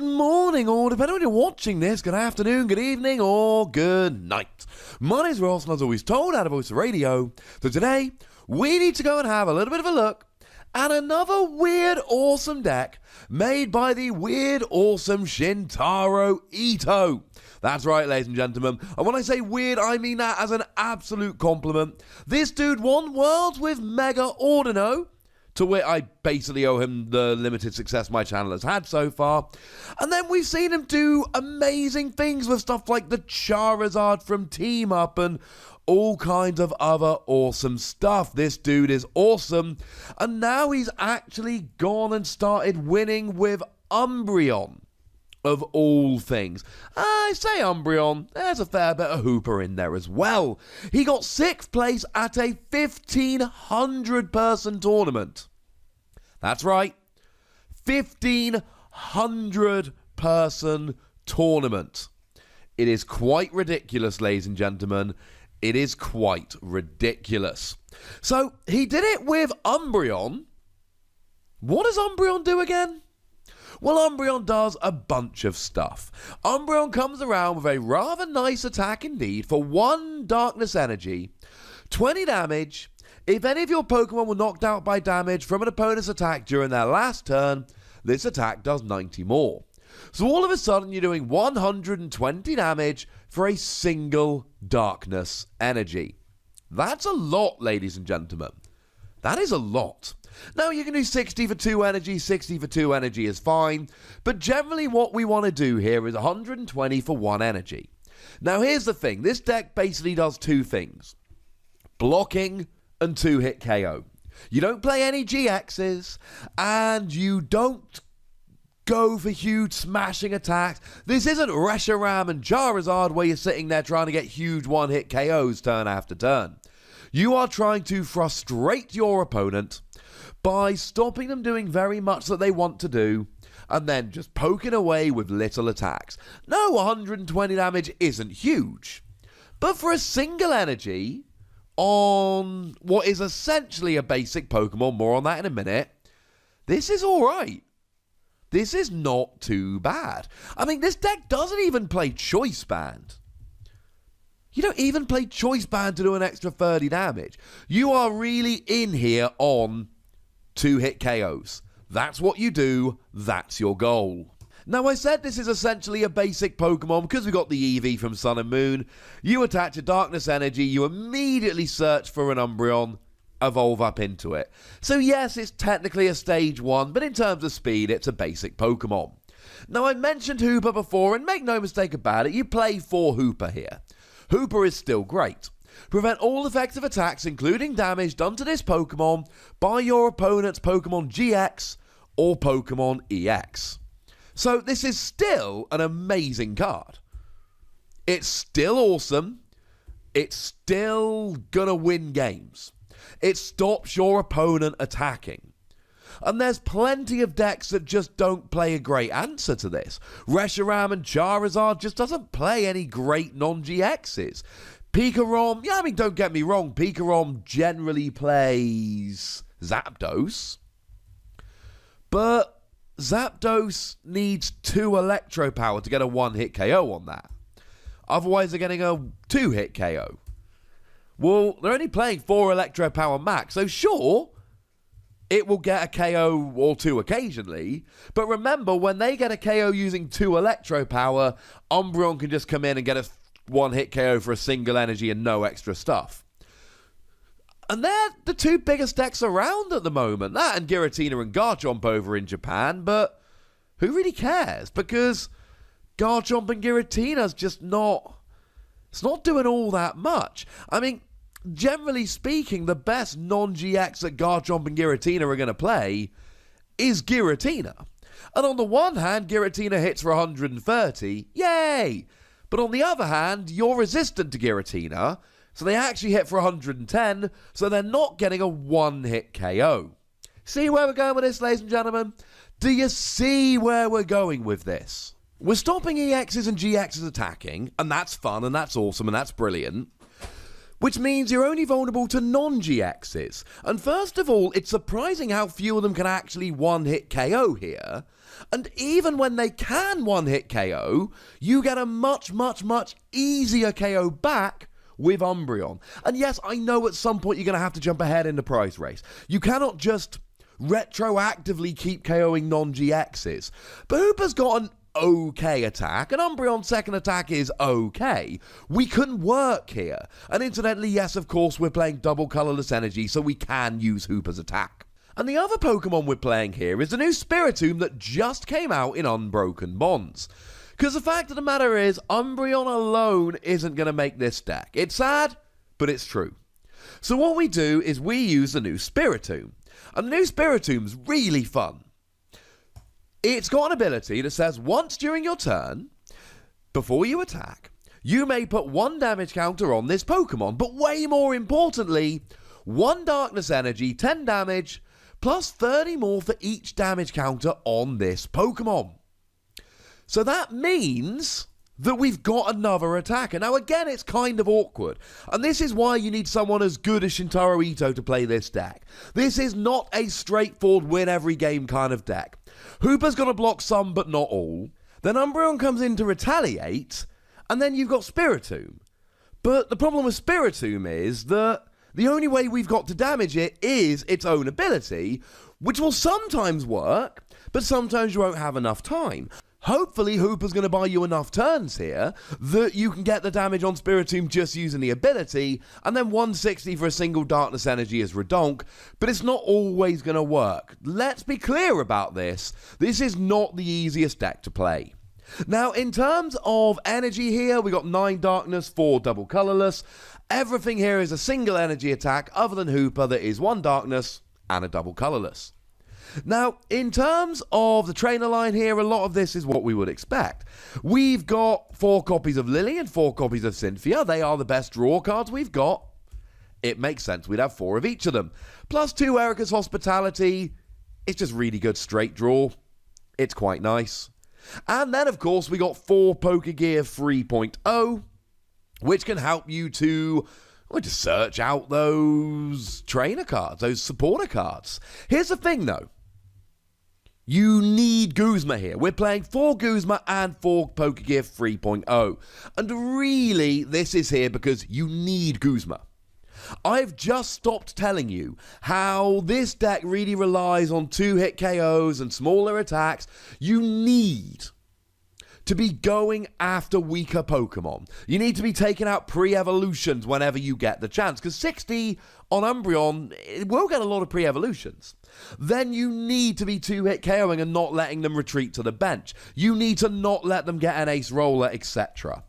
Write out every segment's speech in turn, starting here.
good morning, or depending on when you're watching this, good afternoon, good evening, or good night. My name's Ross, and as always told out of Voice Radio, so today we need to go and have a little bit of a look at another weird, awesome deck made by the weird, awesome Shintaro Ito. That's right, ladies and gentlemen, and when I say weird, I mean that as an absolute compliment. This dude won Worlds with Mega Ordino, to where I basically owe him the limited success my channel has had so far. And then we've seen him do amazing things with stuff like the Charizard from Team Up and all kinds of other awesome stuff. This dude is awesome. And now he's actually gone and started winning with Umbreon, of all things. I say Umbreon, there's a fair bit of Hooper in there as well. He got 6th place at a 1,500 person tournament. That's right, 1,500 person tournament. It is quite ridiculous, ladies and gentlemen. It is quite ridiculous. So, he did it with Umbreon. What does Umbreon do again? Well, Umbreon does a bunch of stuff. Umbreon comes around with a rather nice attack indeed for 1 Darkness Energy, 20 damage. If any of your Pokemon were knocked out by damage from an opponent's attack during their last turn, this attack does 90 more. So all of a sudden you're doing 120 damage for a single Darkness Energy. That's a lot, ladies and gentlemen. That is a lot. Now, you can do 60 for 2 energy, 60 for 2 energy is fine, but generally what we want to do here is 120 for 1 energy. Now, here's the thing. This deck basically does 2 things. Blocking and 2-hit KO. You don't play any GXs, and you don't go for huge smashing attacks. This isn't Reshiram and Charizard where you're sitting there trying to get huge 1-hit KOs turn after turn. You are trying to frustrate your opponent by stopping them doing very much that they want to do, and then just poking away with little attacks. No, 120 damage isn't huge, but for a single energy on what is essentially a basic Pokemon, more on that in a minute, this is alright. This is not too bad. I mean, this deck doesn't even play Choice Band. You don't even play Choice Band to do an extra 30 damage. You are really in here on 2-hit KOs. That's what you do. That's your goal. Now, I said this is essentially a basic Pokemon because we got the EV from Sun and Moon. You attach a Darkness Energy, you immediately search for an Umbreon, evolve up into it. So yes, it's technically a stage 1, but in terms of speed, it's a basic Pokemon. Now, I mentioned Hooper before, and make no mistake about it, you play for Hooper here. Hooper is still great. Prevent all effective attacks, including damage, done to this Pokemon by your opponent's Pokemon GX or Pokemon EX. So this is still an amazing card. It's still awesome. It's still gonna win games. It stops your opponent attacking. And there's plenty of decks that just don't play a great answer to this. Reshiram and Charizard just doesn't play any great non-GXs. Pikarom, yeah, I mean, don't get me wrong, Pikarom generally plays Zapdos. But Zapdos needs 2 Electro Power to get a 1-hit KO on that. Otherwise, they're getting a 2-hit KO. Well, they're only playing 4 Electro Power max, so sure, it will get a KO or 2 occasionally. But remember, when they get a KO using 2 Electro Power, Umbreon can just come in and get a 1-hit KO for a single energy and no extra stuff. And they're the 2 biggest decks around at the moment. That and Giratina and Garchomp over in Japan, but who really cares? Because Garchomp and Giratina's just not... It's not doing all that much. I mean, generally speaking, the best non-GX that Garchomp and Giratina are going to play is Giratina. And on the one hand, Giratina hits for 130. Yay! But on the other hand, you're resistant to Giratina, so they actually hit for 110, so they're not getting a 1-hit KO. See where we're going with this, ladies and gentlemen? Do you see where we're going with this? We're stopping EXs and GXs attacking, and that's fun, and that's awesome, and that's brilliant. Which means you're only vulnerable to non-GXs. And first of all, it's surprising how few of them can actually 1-hit KO here. And even when they can one-hit KO, you get a much, much, much easier KO back with Umbreon. And yes, I know at some point you're going to have to jump ahead in the prize race. You cannot just retroactively keep KOing non-GXs. But Hoopa's got an okay attack, and Umbreon's second attack is okay. We can work here. And incidentally, yes, of course, we're playing double colorless energy, so we can use Hoopa's attack. And the other Pokemon we're playing here is the new Spiritomb that just came out in Unbroken Bonds. Because the fact of the matter is, Umbreon alone isn't going to make this deck. It's sad, but it's true. So what we do is we use the new Spiritomb. And the new Spiritomb's really fun. It's got an ability that says once during your turn, before you attack, you may put 1 damage counter on this Pokemon, but way more importantly, 1 darkness energy, 10 damage, plus 30 more for each damage counter on this Pokemon. So that means that we've got another attacker. Now again, it's kind of awkward, and this is why you need someone as good as Shintaro Ito to play this deck. This is not a straightforward win every game kind of deck. Hoopa's going to block some but not all. Then Umbreon comes in to retaliate, and then you've got Spiritomb. But the problem with Spiritomb is that the only way we've got to damage it is its own ability, which will sometimes work, but sometimes you won't have enough time. Hopefully Hoopa's going to buy you enough turns here that you can get the damage on Spiritomb just using the ability, and then 160 for a single darkness energy is redonk, but it's not always going to work. Let's be clear about this. This is not the easiest deck to play. Now, in terms of energy here, we got 9 darkness, 4 double colorless. Everything here is a single energy attack other than Hoopa that is 1 darkness and a double colorless. Now, in terms of the trainer line here, a lot of this is what we would expect. We've got 4 copies of Lily and 4 copies of Cynthia. They are the best draw cards we've got. It makes sense we'd have 4 of each of them. Plus 2 Erica's Hospitality. It's just really good straight draw. It's quite nice. And then, of course, we got 4 Pokégear 3.0, which can help you to just search out those trainer cards, those supporter cards. Here's the thing, though. You need Guzma here. We're playing 4 Guzma and 4 Pokégear 3.0. And really, this is here because you need Guzma. I've just stopped telling you how this deck really relies on 2-hit KOs and smaller attacks. You need to be going after weaker Pokemon. You need to be taking out pre-evolutions whenever you get the chance, because 60 on Umbreon, it will get a lot of pre-evolutions. Then you need to be 2-hit KOing and not letting them retreat to the bench. You need to not let them get an ace roller, etc.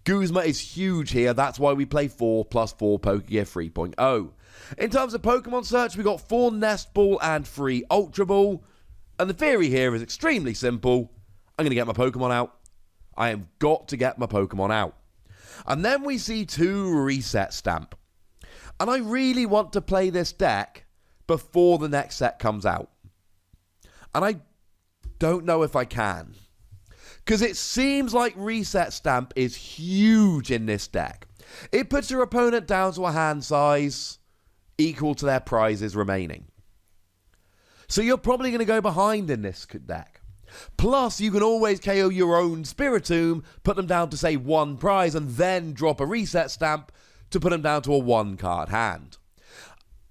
Guzma is huge here. That's why we play 4 plus 4 Pokégear 3.0. In terms of Pokemon search, we got 4 Nest Ball and 3 Ultra Ball. And the theory here is extremely simple. I'm going to get my Pokemon out. I have got to get my Pokemon out. And then we see 2 Reset Stamp. And I really want to play this deck before the next set comes out. And I don't know if I can. Because it seems like Reset Stamp is huge in this deck. It puts your opponent down to a hand size equal to their prizes remaining. So you're probably going to go behind in this deck. Plus, you can always KO your own Spiritomb, put them down to, say, 1 prize, and then drop a Reset Stamp to put them down to a 1-card hand.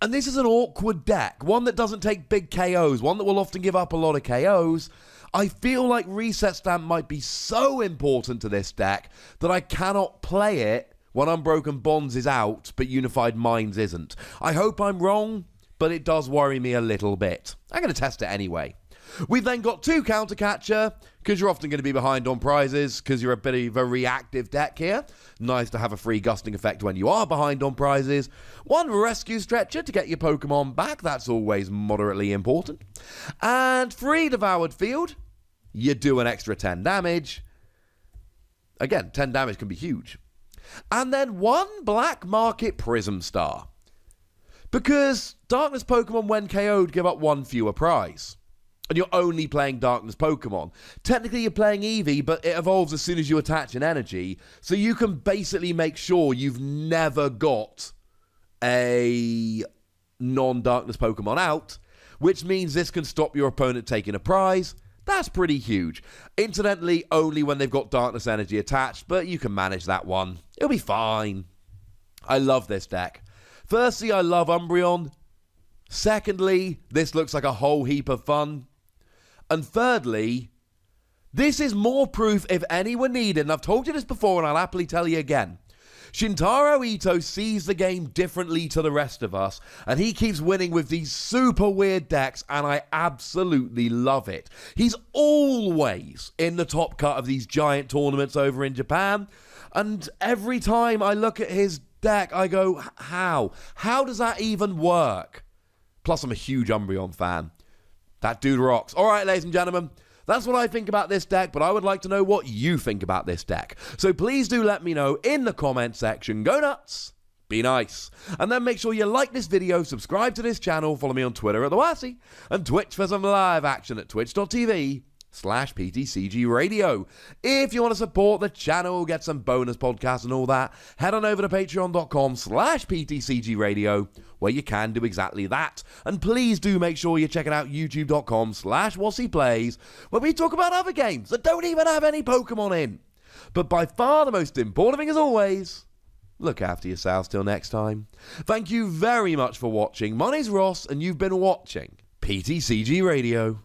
And this is an awkward deck, one that doesn't take big KOs, one that will often give up a lot of KOs. I feel like Reset Stamp might be so important to this deck that I cannot play it when Unbroken Bonds is out, but Unified Minds isn't. I hope I'm wrong, but it does worry me a little bit. I'm going to test it anyway. We've then got 2 Counter Catcher, because you're often going to be behind on prizes, because you're a bit of a reactive deck here. Nice to have a free gusting effect when you are behind on prizes. 1 Rescue Stretcher to get your Pokemon back, that's always moderately important. And 3 Devoured Field, you do an extra 10 damage. Again, 10 damage can be huge. And then 1 Black Market Prism Star. Because Darkness Pokemon, when KO'd, give up 1 fewer prize. And you're only playing Darkness Pokemon. Technically, you're playing Eevee, but it evolves as soon as you attach an energy. So you can basically make sure you've never got a non-Darkness Pokemon out, which means this can stop your opponent taking a prize. That's pretty huge. Incidentally, only when they've got Darkness Energy attached, but you can manage that one. It'll be fine. I love this deck. Firstly, I love Umbreon. Secondly, this looks like a whole heap of fun. And thirdly, this is more proof if anyone needed, and I've told you this before and I'll happily tell you again. Shintaro Ito sees the game differently to the rest of us, and he keeps winning with these super weird decks, and I absolutely love it. He's always in the top cut of these giant tournaments over in Japan, and every time I look at his deck, I go, how? How does that even work? Plus, I'm a huge Umbreon fan. That dude rocks. All right, ladies and gentlemen. That's what I think about this deck, but I would like to know what you think about this deck. So please do let me know in the comment section. Go nuts, be nice. And then make sure you like this video, subscribe to this channel, follow me on Twitter at TheWassy, and Twitch for some live action at twitch.tv/PTCGRadio. If you want to support the channel, get some bonus podcasts and all that, head on over to patreon.com/PTCGRadio, where you can do exactly that. And please do make sure you're checking out youtube.com/WassyPlays, where we talk about other games that don't even have any Pokemon in. But by far the most important thing, as always, look after yourselves till next time. Thank you very much for watching. My name's Ross, and you've been watching PTCG Radio.